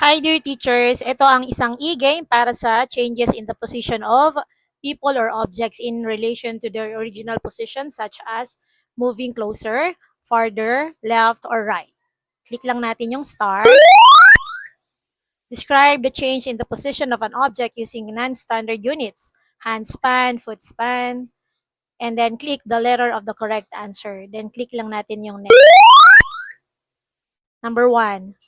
Hi dear teachers, ito ang isang e-game para sa changes in the position of people or objects in relation to their original position such as moving closer, farther, left, or right. Click lang natin yung start. Describe the change in the position of an object using non-standard units, hand span, foot span, and then click the letter of the correct answer. Then click lang natin yung next. Number 1.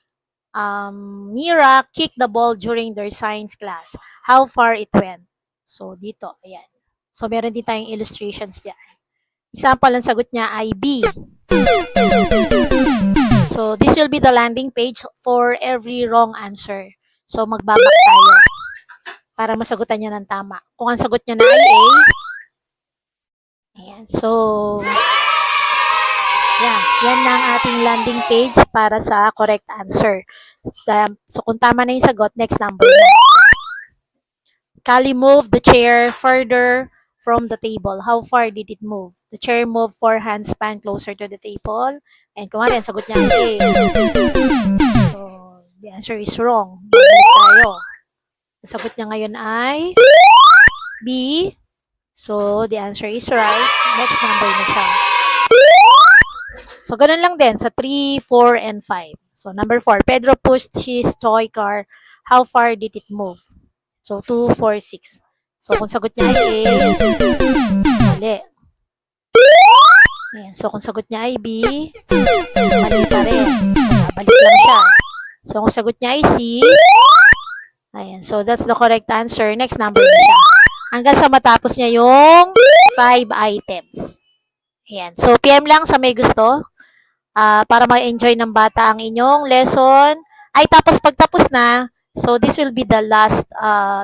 Mira kicked the ball during their science class. How far it went? So, dito, ayan. So, meron din tayong illustrations dyan. Example, ang sagot niya ay B. So, this will be the landing page for every wrong answer. So, magbabak tayo para masagutan niya ng tama. Kung ang sagot niya na ay A, ayan. So, yan na ang ating landing page para sa correct answer. So, kung tama na yung sagot, next number na. Kali moved the chair further from the table. How far did it move? The chair moved 4 handspan closer to the table. And kumari, ang sagot niya ay A. So, the answer is wrong. Balik tayo. Ang sagot niya ngayon ay B. So, the answer is right. Next number na siya. So, ganun lang din sa 3, 4, and 5. So, number 4, Pedro pushed his toy car. How far did it move? So, 2, 4, 6. So, kung sagot niya ay A, mali. Ayan. So, kung sagot niya ay B, mali pa rin. Balik lang siya. So, kung sagot niya ay C, ayan. So, that's the correct answer. Next number na siya. Hanggang sa matapos niya yung 5 items. Ayan. So, PM lang sa may gusto. Para ma-enjoy ng bata ang inyong lesson. Ay, tapos pagtapos na, so this will be the last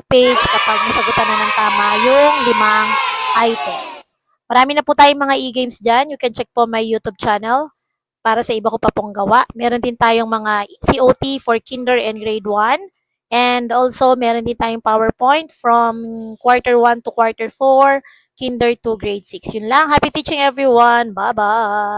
page kapag nasagutan na ng tama yung 5 items. Marami na po tayong mga e-games dyan. You can check po my YouTube channel para sa iba ko pa pong gawa. Meron din tayong mga COT for Kinder and Grade 1. And also, meron din tayong PowerPoint from Quarter 1 to Quarter 4, Kinder to Grade 6. Yun lang. Happy teaching everyone. Bye-bye!